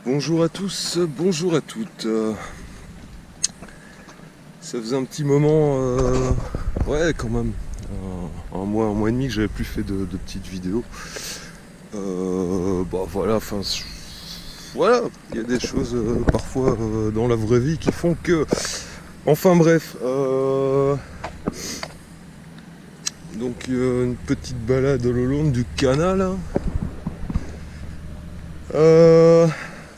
Bonjour à tous, bonjour à toutes. Ça faisait un petit moment, ouais quand même, un mois et demi que j'avais plus fait de petites vidéos. Bah voilà, enfin voilà, il y a des choses parfois dans la vraie vie qui font que. Enfin bref, donc une petite balade le long du canal.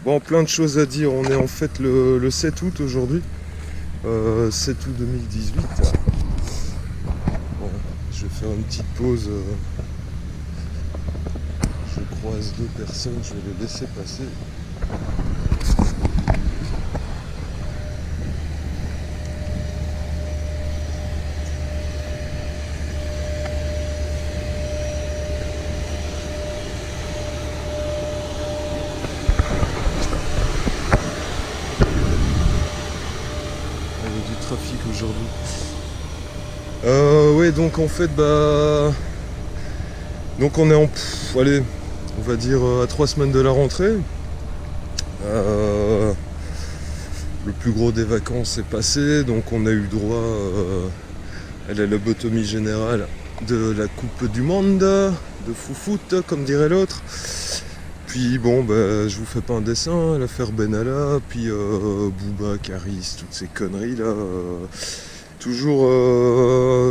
Bon, plein de choses à dire. On est en fait le 7 août aujourd'hui. 7 août 2018. Bon, je vais faire une petite pause. Je croise deux personnes, je vais les laisser passer. Il y a du trafic aujourd'hui. Ouais, donc en fait, donc on est allez, on va dire à 3 semaines de la rentrée. Le plus gros des vacances est passé, donc on a eu droit à la lobotomie générale de la Coupe du Monde de foot, comme dirait l'autre. Puis bon, je vous fais pas un dessin, l'affaire Benalla, puis Booba, Caris, toutes ces conneries là. Toujours,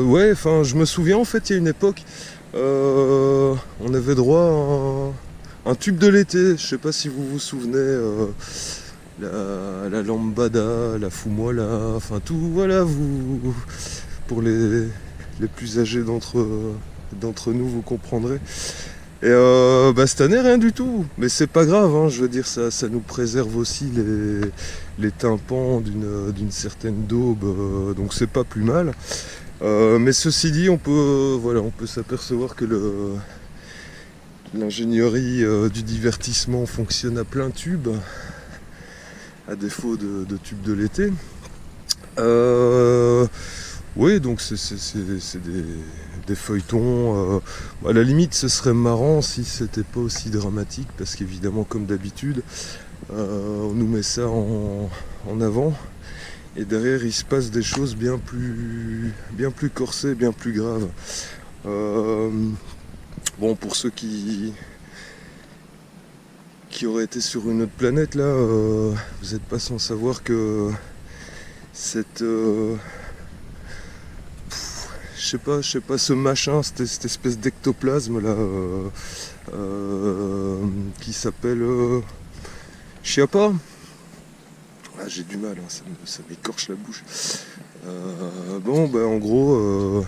ouais, enfin, je me souviens en fait, il y a une époque, on avait droit à un tube de l'été. Je sais pas si vous vous souvenez, la lambada, la fumola, enfin tout, voilà, pour les plus âgés d'entre nous, vous comprendrez. Et cette année, rien du tout. Mais c'est pas grave, hein, je veux dire, ça nous préserve aussi les tympans d'une certaine daube, donc c'est pas plus mal. Mais ceci dit, on peut s'apercevoir que l'ingénierie du divertissement fonctionne à plein tube, à défaut de tubes de l'été. Oui, donc c'est des feuilletons. À la limite, ce serait marrant si c'était pas aussi dramatique, parce qu'évidemment, comme d'habitude, on nous met ça en avant, et derrière, il se passe des choses bien plus corsées, bien plus graves. Bon, pour ceux qui auraient été sur une autre planète, là, vous n'êtes pas sans savoir que cette je sais pas, ce machin, cette espèce d'ectoplasme là, qui s'appelle Chiappa. Ah, j'ai du mal, hein, ça m'écorche la bouche. En gros,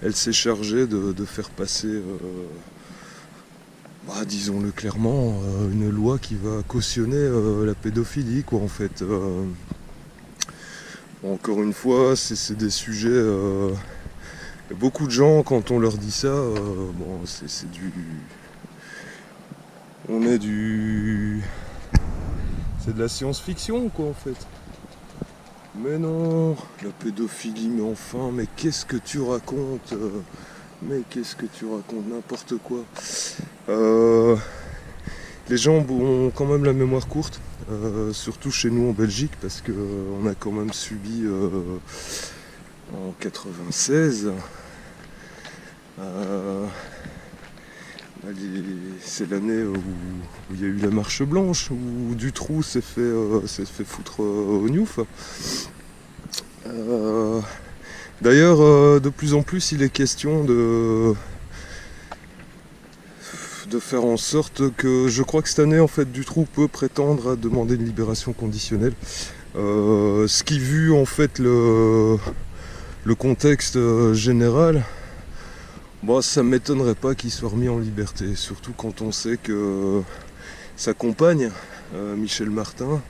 elle s'est chargée de faire passer, disons-le clairement, une loi qui va cautionner la pédophilie, quoi, en fait. Encore une fois, c'est des sujets. Beaucoup de gens, quand on leur dit ça, c'est du. C'est de la science-fiction, quoi, en fait. Mais non, la pédophilie, mais enfin, mais qu'est-ce que tu racontes Mais qu'est-ce que tu racontes N'importe quoi. Les gens ont quand même la mémoire courte, surtout chez nous en Belgique, parce qu'on a quand même subi en 96. C'est l'année où il y a eu la marche blanche, où Dutroux s'est fait foutre au Newf. D'ailleurs, de plus en plus, il est question de faire en sorte que, je crois que cette année, en fait, Dutroux peut prétendre à demander une libération conditionnelle. Ce qui, vu en fait le contexte général, ça ne m'étonnerait pas qu'il soit remis en liberté, surtout quand on sait que sa compagne, Michel Martin,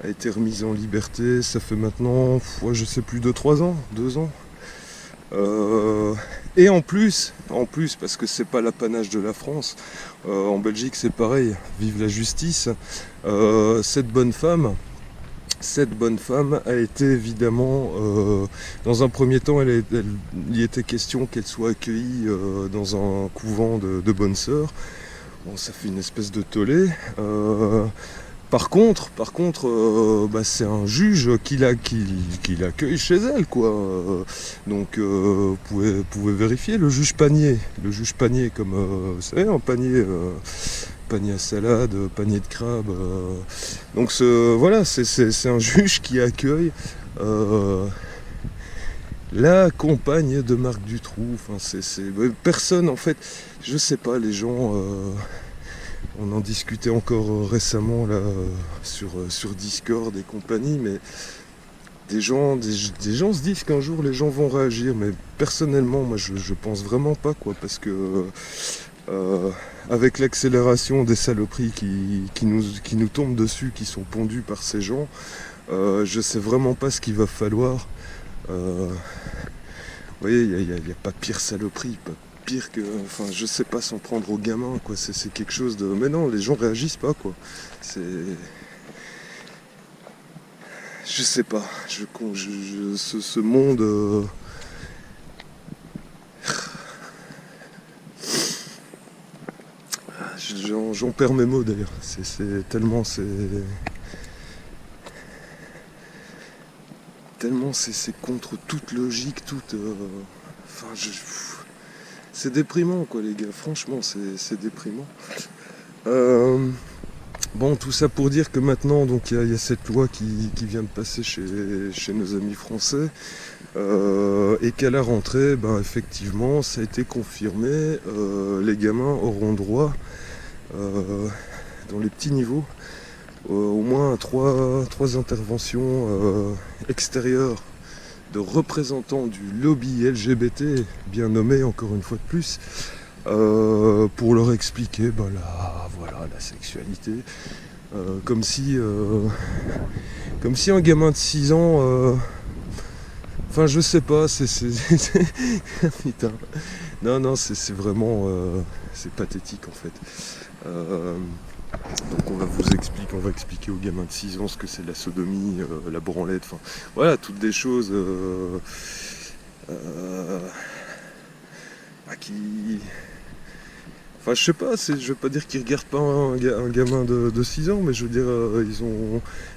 a été remise en liberté, ça fait maintenant, je sais plus, 2 ans. Et en plus, parce que c'est pas l'apanage de la France, en Belgique c'est pareil, vive la justice, cette bonne femme a été évidemment, dans un premier temps, il y était question qu'elle soit accueillie dans un couvent de bonnes sœurs. Bon, ça fait une espèce de tollé. Bah, c'est un juge qui l'accueille chez elle, quoi. Donc vous pouvez vérifier le juge panier. Le juge panier, comme vous savez, un panier, panier à salade, panier de crabe. Donc voilà, c'est un juge qui accueille la compagne de Marc Dutroux. Enfin, personne, en fait, je sais pas, les gens. On en discutait encore récemment là sur Discord et compagnie, mais des gens se disent qu'un jour les gens vont réagir, mais personnellement moi je pense vraiment pas, quoi, parce que avec l'accélération des saloperies qui nous tombent dessus, qui sont pondues par ces gens, je sais vraiment pas ce qu'il va falloir. Vous voyez, il n'y a pas pire saloperie, pas pire que, enfin, je sais pas, s'en prendre aux gamins, quoi. C'est quelque chose de, mais non, les gens réagissent pas, quoi. Je sais pas, ce monde, j'en perds mes mots d'ailleurs. C'est tellement c'est contre toute logique, toute, enfin, c'est déprimant, quoi, les gars. Franchement, c'est déprimant. Bon, tout ça pour dire que maintenant, donc, il y a cette loi qui vient de passer chez nos amis français, et qu'à la rentrée, ben, effectivement, ça a été confirmé. Les gamins auront droit, dans les petits niveaux, au moins trois interventions extérieures de représentants du lobby LGBT, bien nommé encore une fois de plus, pour leur expliquer la sexualité, comme si un gamin de 6 ans, enfin je sais pas, putain, non, c'est vraiment, c'est pathétique en fait. Donc on va expliquer aux gamins de 6 ans ce que c'est la sodomie, la branlette, enfin voilà, toutes des choses qui... Enfin je sais pas, je veux pas dire qu'ils regardent pas un gamin de 6 ans, mais je veux dire,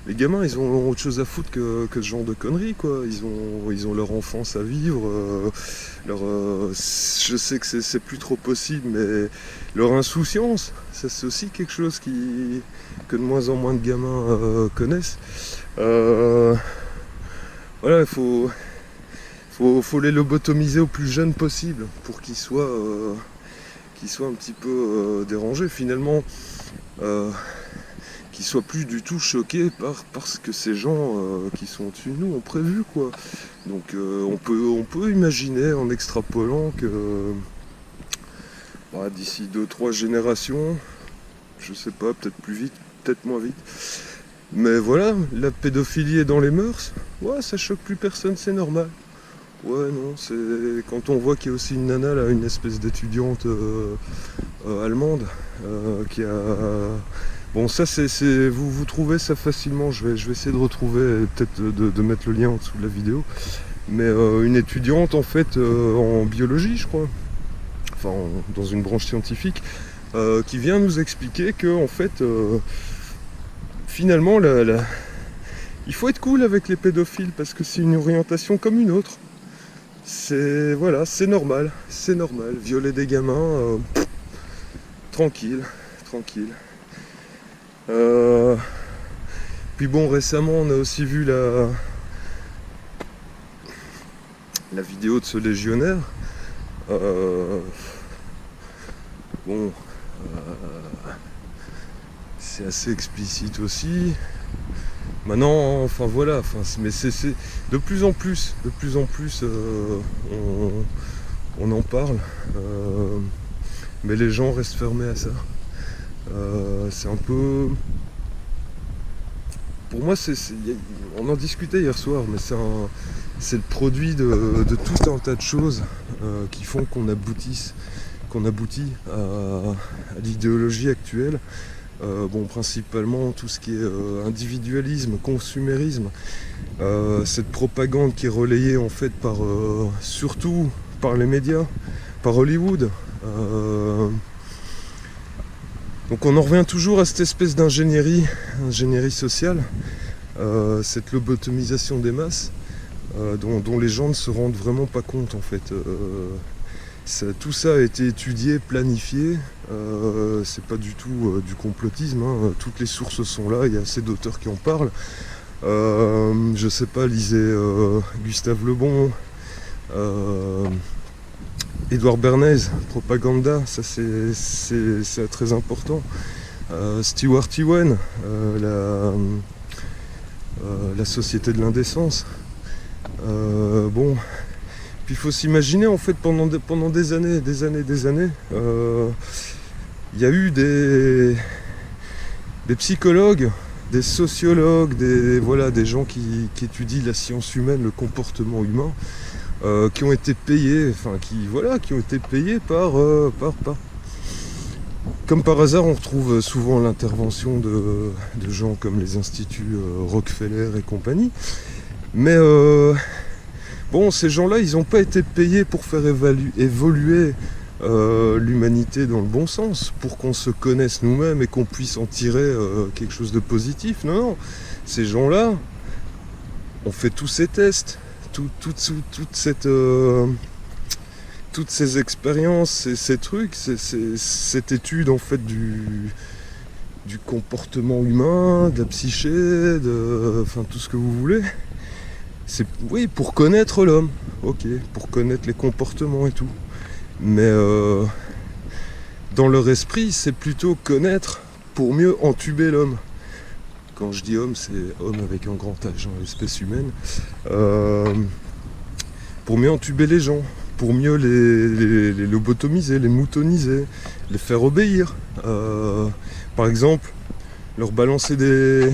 les gamins ils ont autre chose à foutre que ce genre de conneries, quoi. Ils ont leur enfance à vivre, je sais que c'est plus trop possible, mais leur insouciance, ça c'est aussi quelque chose que de moins en moins de gamins connaissent. Voilà, il faut les lobotomiser au plus jeune possible pour qu'ils soient un petit peu dérangés finalement, qu'ils soient plus du tout choqués par ce que ces gens qui sont au-dessus de nous ont prévu, quoi. Donc on peut imaginer, en extrapolant, que d'ici 2-3 générations, je sais pas, peut-être plus vite, peut-être moins vite, mais voilà, la pédophilie est dans les mœurs, ouais, ça choque plus personne, c'est normal. Ouais, non, c'est quand on voit qu'il y a aussi une nana là, une espèce d'étudiante allemande qui a... Bon, ça vous trouvez ça facilement, je vais essayer de retrouver, peut-être de mettre le lien en dessous de la vidéo, mais une étudiante en fait en biologie, je crois, enfin dans une branche scientifique, qui vient nous expliquer que en fait finalement il faut être cool avec les pédophiles parce que c'est une orientation comme une autre. C'est normal, violer des gamins, tranquille. Puis bon, récemment on a aussi vu la vidéo de ce légionnaire. C'est assez explicite aussi. Maintenant, enfin voilà, mais c'est de plus en plus, on en parle, mais les gens restent fermés à ça. C'est un peu, pour moi, on en discutait hier soir, mais c'est le produit de tout un tas de choses qui font qu'on aboutit à l'idéologie actuelle. Principalement tout ce qui est individualisme, consumérisme, cette propagande qui est relayée en fait surtout par les médias, par Hollywood, Donc on en revient toujours à cette espèce d'ingénierie sociale, cette lobotomisation des masses, dont les gens ne se rendent vraiment pas compte en fait. Tout ça a été étudié, planifié, c'est pas du tout du complotisme, hein. Toutes les sources sont là, il y a assez d'auteurs qui en parlent. Je sais pas, lisez Gustave Le Bon, Édouard Bernays, Propaganda, ça c'est très important. Stewart Ewen, la société de l'indécence. Bon, puis il faut s'imaginer en fait pendant des années, il y a eu des psychologues, des sociologues, des gens qui étudient la science humaine, le comportement humain, qui ont été payés, qui ont été payés par comme par hasard, on retrouve souvent l'intervention de gens comme les instituts Rockefeller et compagnie. Mais bon, ces gens-là, ils n'ont pas été payés pour faire évoluer l'humanité dans le bon sens, pour qu'on se connaisse nous-mêmes et qu'on puisse en tirer quelque chose de positif. Non, non. Ces gens-là ont fait tous ces tests, toutes ces expériences, ces trucs, cette étude en fait du comportement humain, de la psyché, tout ce que vous voulez. C'est oui, pour connaître l'homme, ok, pour connaître les comportements et tout. Mais dans leur esprit, c'est plutôt connaître pour mieux entuber l'homme. Quand je dis homme, c'est homme avec un grand H, hein, l'espèce humaine. Pour mieux entuber les gens, pour mieux les lobotomiser, les moutoniser, les faire obéir. Par exemple, leur balancer des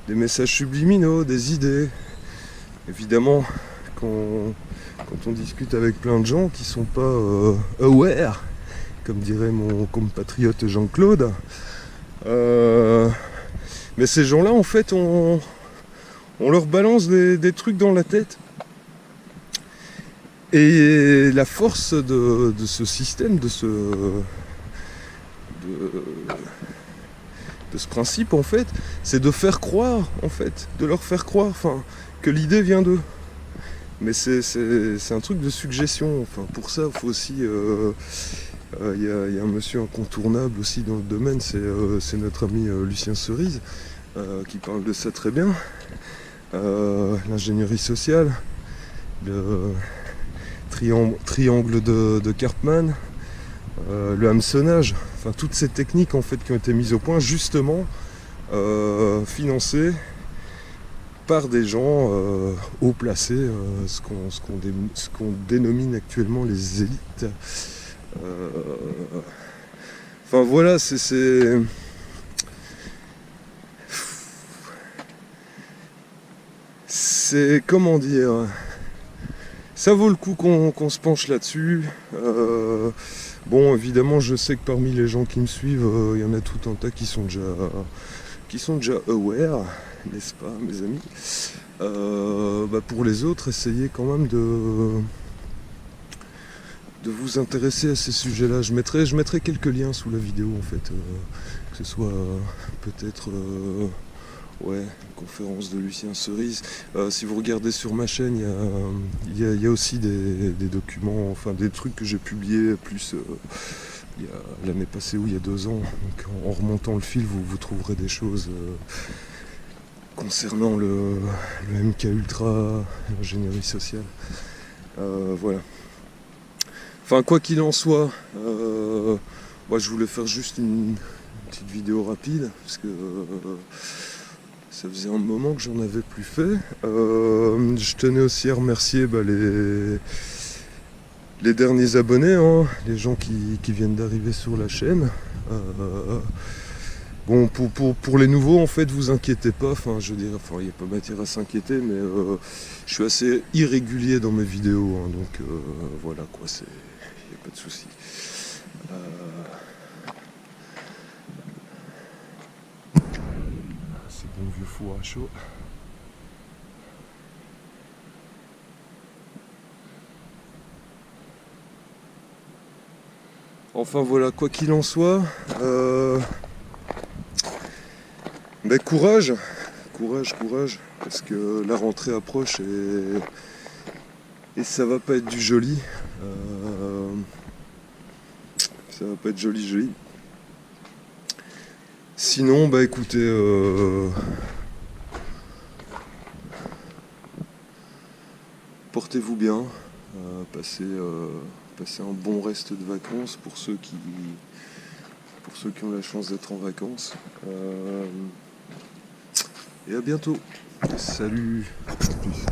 messages subliminaux, des idées. Évidemment, quand on discute avec plein de gens qui sont pas aware, comme dirait mon compatriote Jean-Claude, mais ces gens-là, en fait, on leur balance des trucs dans la tête. Et la force de ce système, de ce principe, en fait, c'est de faire croire, en fait, de leur faire croire, que l'idée vient d'eux. Mais c'est un truc de suggestion. Pour ça, il faut aussi... Il y a un monsieur incontournable aussi dans le domaine, c'est notre ami Lucien Cerise, qui parle de ça très bien. L'ingénierie sociale, le triangle de Karpman, le hameçonnage, toutes ces techniques en fait qui ont été mises au point justement financées par des gens haut placés, ce qu'on dénomine actuellement les élites. Voilà, c'est comment dire, ça vaut le coup qu'on se penche là-dessus. Bon, évidemment, je sais que parmi les gens qui me suivent, il y en a tout un tas qui sont déjà aware, n'est-ce pas, mes amis. Pour les autres, essayez quand même de vous intéresser à ces sujets-là. Je mettrai quelques liens sous la vidéo, en fait, que ce soit peut-être une conférence de Lucien Cerise. Si vous regardez sur ma chaîne, il y a aussi des documents, des trucs que j'ai publiés, plus l'année passée ou il y a 2 ans. Donc en remontant le fil, vous trouverez des choses concernant le MK Ultra, l'ingénierie sociale. Voilà. Quoi qu'il en soit, moi je voulais faire juste une petite vidéo rapide, parce que ça faisait un moment que j'en avais plus fait. Je tenais aussi à remercier les derniers abonnés, hein, les gens qui viennent d'arriver sur la chaîne. Bon, pour les nouveaux, en fait, vous inquiétez pas, il n'y a pas matière à s'inquiéter, mais je suis assez irrégulier dans mes vidéos, hein, donc voilà quoi, il n'y a pas de souci. C'est bon vieux four à chaud. Enfin voilà, quoi qu'il en soit, courage, parce que la rentrée approche et ça va pas être du joli. Ça va pas être joli. Sinon, écoutez, portez-vous bien, passez un bon reste de vacances pour ceux qui ont la chance d'être en vacances. Et à bientôt. Salut. À plus.